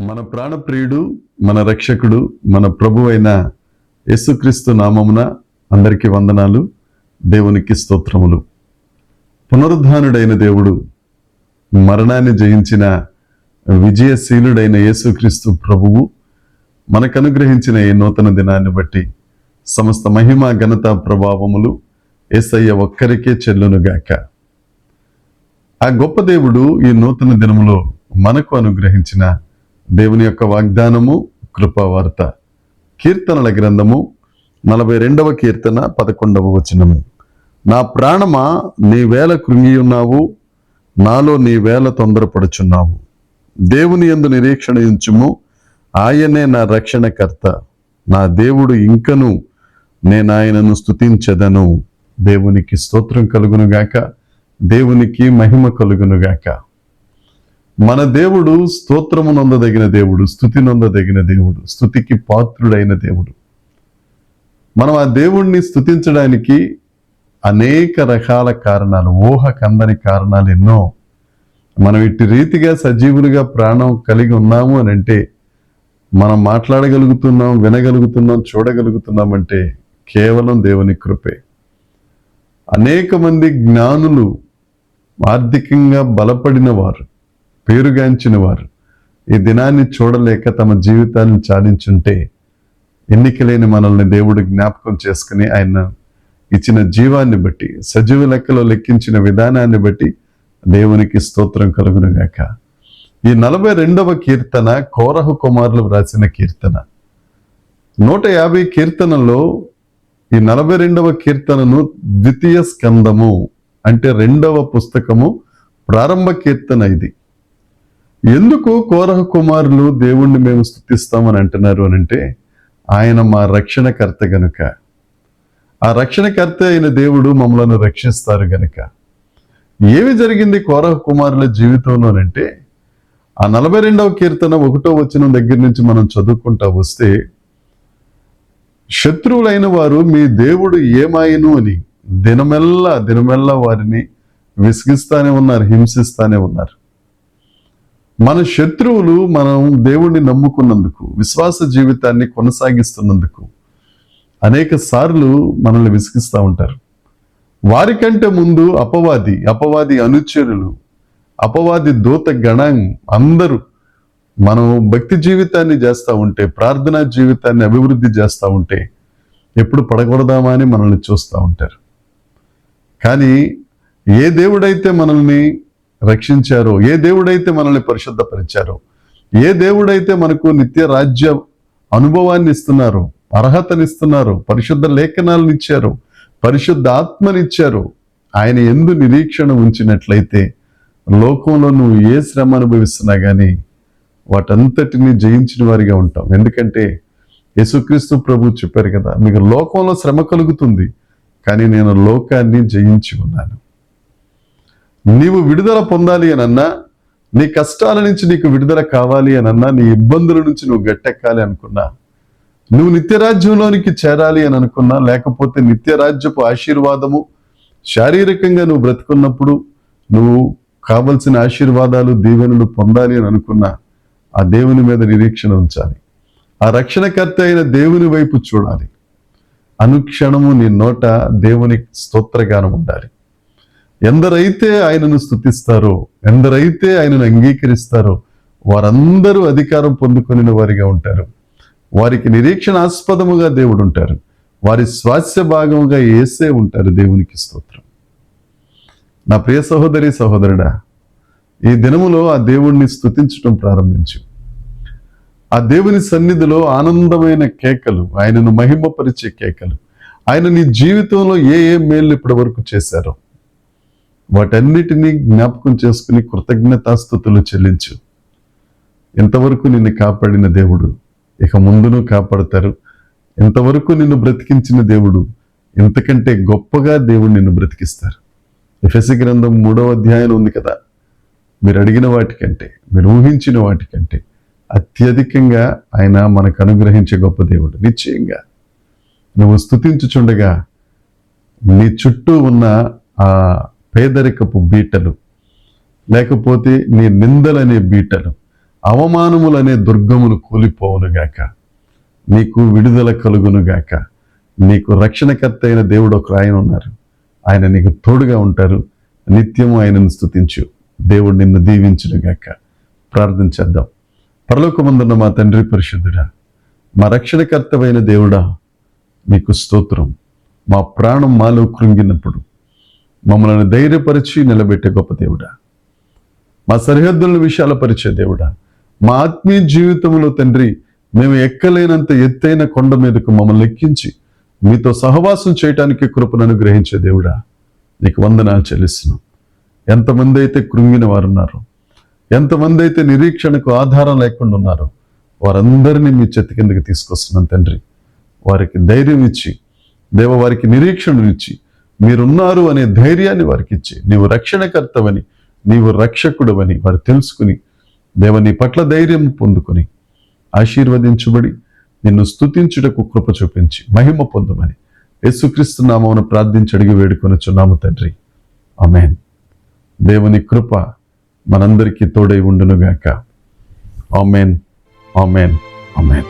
మన ప్రాణప్రియుడు, మన రక్షకుడు, మన ప్రభు అయిన యేసుక్రీస్తు నామమున అందరికీ వందనాలు. దేవునికి స్తోత్రములు. పునరుద్ధానుడైన దేవుడు, మరణాన్ని జయించిన విజయశీలుడైన యేసుక్రీస్తు ప్రభువు మనకు అనుగ్రహించిన ఈ నూతన దినాన్ని బట్టి సమస్త మహిమ, ఘనత, ప్రభావములు యేసయ్య ఒక్కరికే చెల్లునుగాక. ఆ గొప్ప దేవుడు ఈ నూతన దినములో మనకు అనుగ్రహించిన దేవుని యొక్క వాగ్దానము, కృపావార్త. కీర్తనల గ్రంథము 42వ కీర్తన 11వ వచనము. నా ప్రాణమా, నీ వేళ కృంగి ఉన్నావు, నాలో నీ వేళ తొందరపడుచున్నావు. దేవుని యందు నిరీక్షణ ఉంచుము, ఆయనే నా రక్షణకర్త. నా దేవుడు ఇంకను నేను ఆయనను స్తుతించెదను. దేవునికి స్తోత్రం కలుగునుగాక, దేవునికి మహిమ కలుగునుగాక. మన దేవుడు స్తోత్రము నొందదగిన దేవుడు, స్తుతి నొందదగిన దేవుడు, స్తుతికి పాత్రుడైన దేవుడు. మనం ఆ దేవుణ్ణి స్తుతించడానికి అనేక రకాల కారణాలు, ఊహకందని కారణాలు ఎన్నో. మనం ఇట్టి రీతిగా సజీవులుగా ప్రాణం కలిగి ఉన్నాము అని అంటే, మనం మాట్లాడగలుగుతున్నాం, వినగలుగుతున్నాం, చూడగలుగుతున్నాం అంటే కేవలం దేవుని కృపే. అనేక మంది జ్ఞానులు, ఆర్థికంగా బలపడిన వారు, పేరుగాంచిన వారు ఈ దినాన్ని చూడలేక తమ జీవితాన్ని చాలించుంటే, ఎన్నికలేని మనల్ని దేవుడు జ్ఞాపకం చేసుకుని ఆయన ఇచ్చిన జీవాన్ని బట్టి, సజీవ లెక్కలో లెక్కించిన విధానాన్ని బట్టి దేవునికి స్తోత్రం కలుగునుగాక. ఈ 42వ కీర్తన కోరహు కుమారులు వ్రాసిన కీర్తన. 150 కీర్తనలో ఈ 42వ కీర్తనను ద్వితీయ స్కందము అంటే 2వ పుస్తకము ప్రారంభ కీర్తన ఇది. ఎందుకు కోరహు కుమారులు దేవుణ్ణి మేము స్తుతిస్తామని అంటున్నారు అని అంటే, ఆయన మా రక్షణకర్త గనుక. ఆ రక్షణకర్త అయిన దేవుడు మమ్మలను రక్షిస్తారు గనుక. ఏమి జరిగింది కోరహు కుమారుల జీవితంలోనంటే, ఆ 42వ కీర్తన 1వ వచనం దగ్గర నుంచి మనం చదువుకుంటా వస్తే, శత్రువులైన వారు మీ దేవుడు ఏమాయను అని దినమెల్లా వారిని విసిగిస్తానే ఉన్నారు, హింసిస్తానే ఉన్నారు. మన శత్రువులు మనం దేవుణ్ణి నమ్ముకున్నందుకు, విశ్వాస జీవితాన్ని కొనసాగిస్తున్నందుకు అనేక సార్లు మనల్ని విసిగిస్తూ ఉంటారు. వారికంటే ముందు అపవాది అనుచరులు, అపవాది దూత గణం అందరూ మనం భక్తి జీవితాన్ని చేస్తూ ఉంటే, ప్రార్థనా జీవితాన్ని అభివృద్ధి చేస్తూ ఉంటే ఎప్పుడు పడగొడదామా అని మనల్ని చూస్తూ ఉంటారు. కానీ ఏ దేవుడైతే మనల్ని రక్షించారో, ఏ దేవుడైతే మనల్ని పరిశుద్ధపరిచారో, ఏ దేవుడైతే మనకు నిత్య రాజ్య అనుభవాన్ని ఇస్తున్నారో, అర్హతనిస్తున్నారో, పరిశుద్ధ లేఖనాలను ఇచ్చారో, పరిశుద్ధ ఆత్మనిచ్చారో, ఆయన యందు నిరీక్షణ ఉంచినట్లయితే లోకంలో నువ్వు ఏ శ్రమ అనుభవిస్తున్నా కానీ వాటంతటిని జయించిన వారిగా ఉంటాం. ఎందుకంటే యేసుక్రీస్తు ప్రభు చెప్పారు కదా, మీకు లోకంలో శ్రమ కలుగుతుంది, కానీ నేను లోకాన్ని జయించి ఉన్నాను. నీవు విడుదల పొందాలి అనన్నా, నీ కష్టాల నుంచి నీకు విడుదల కావాలి అనన్నా, నీ ఇబ్బందుల నుంచి నువ్వు గట్టెక్కాలి అనుకున్నా, నువ్వు నిత్యరాజ్యంలోనికి చేరాలి అని అనుకున్నా, లేకపోతే నిత్యరాజ్యపు ఆశీర్వాదము శారీరకంగా నువ్వు బ్రతుకున్నప్పుడు నువ్వు కావలసిన ఆశీర్వాదాలు, దీవెనలు పొందాలి అని అనుకున్నా, ఆ దేవుని మీద నిరీక్షణ ఉంచాలి. ఆ రక్షణకర్త అయిన దేవుని వైపు చూడాలి. అనుక్షణము నీ నోట దేవుని స్తోత్రగానం ఉండాలి. ఎందరైతే ఆయనను స్తుతిస్తారో, ఎందరైతే ఆయనను అంగీకరిస్తారో వారందరూ అధికారం పొందుకొని వారిగా ఉంటారు. వారికి నిరీక్షణాస్పదముగా దేవుడు ఉంటారు. వారి స్వాస్య భాగముగా యేసే ఉంటారు. దేవునికి స్తోత్రం. నా ప్రియ సహోదరి, సహోదరుడా, ఈ దినములో ఆ దేవుణ్ణి స్తుతించడం ప్రారంభించు. ఆ దేవుని సన్నిధిలో ఆనందమైన కేకలు, ఆయనను మహిమపరిచే కేకలు, ఆయన నీ జీవితంలో ఏ మేలు ఇప్పటి వరకు చేశారో వాటన్నిటినీ జ్ఞాపకం చేసుకుని కృతజ్ఞతాస్తుతులు చెల్లించు. ఎంతవరకు నిన్ను కాపాడిన దేవుడు ఇక ముందును కాపాడతారు. ఎంతవరకు నిన్ను బ్రతికించిన దేవుడు ఇంతకంటే గొప్పగా దేవుడు నిన్ను బ్రతికిస్తారు. ఎఫెసీ గ్రంథం 3వ అధ్యాయం ఉంది కదా, మీరు అడిగిన వాటికంటే, మీరు ఊహించిన వాటికంటే అత్యధికంగా ఆయన మనకు అనుగ్రహించే గొప్ప దేవుడు. నిశ్చయంగా నువ్వు స్తుతించుచుండగా నీ చుట్టూ ఉన్న ఆ పేదరికపు బీటలు, లేకపోతే నీ నిందలనే బీటలు, అవమానములనే దుర్గములు కూలిపోవునుగాక. నీకు విడుదల కలుగునుగాక. నీకు రక్షణకర్త అయిన దేవుడు ఒక ఆయన ఉన్నారు. ఆయన నీకు తోడుగా ఉంటారు. నిత్యము ఆయనను స్తుతించు. దేవుడు నిన్ను దీవించునుగాక. ప్రార్థన చేద్దాం. పరలోకమందున్న మా తండ్రి పరిశుద్ధుడా, మా రక్షణకర్తవైన దేవుడా, నీకు స్తోత్రం. మా ప్రాణం మాలో కృంగినప్పుడు మమ్మల్ని ధైర్యపరిచి నిలబెట్టే గొప్ప దేవుడా, మా సరిహద్దులను విశాలపరిచే దేవుడా, మా ఆత్మీయ జీవితంలో తండ్రి మేము ఎక్కలేనంత ఎత్తైన కొండ మీదకు మమ్మల్ని ఎక్కించి మీతో సహవాసం చేయటానికి కృపను అనుగ్రహించే దేవుడా, నీకు వందనాలు చెల్లిస్తున్నాం. ఎంతమంది అయితే కృంగిన వారు ఉన్నారో, ఎంతమంది అయితే నిరీక్షణకు ఆధారం లేకుండా ఉన్నారో, వారందరినీ మీ చేతి కిందకి తీసుకొస్తున్నాం తండ్రి. వారికి ధైర్యం ఇచ్చి, దేవ వారికి నిరీక్షణనిచ్చి, మీరున్నారు అనే ధైర్యాన్ని వారికి ఇచ్చి, నీవు రక్షణకర్తవని, నీవు రక్షకుడవని వారు తెలుసుకుని, దేవ నీ పట్ల ధైర్యం పొందుకొని ఆశీర్వదించబడి నిన్ను స్తుతించుటకు కృప చూపించి మహిమ పొందమని యేసుక్రీస్తు నామమున ప్రార్థించి అడిగి వేడుకొనుచున్నాము తండ్రి. ఆమేన్. దేవుని కృప మనందరికీ తోడై ఉండునుగాక. ఆమేన్, ఆమేన్, ఆమేన్.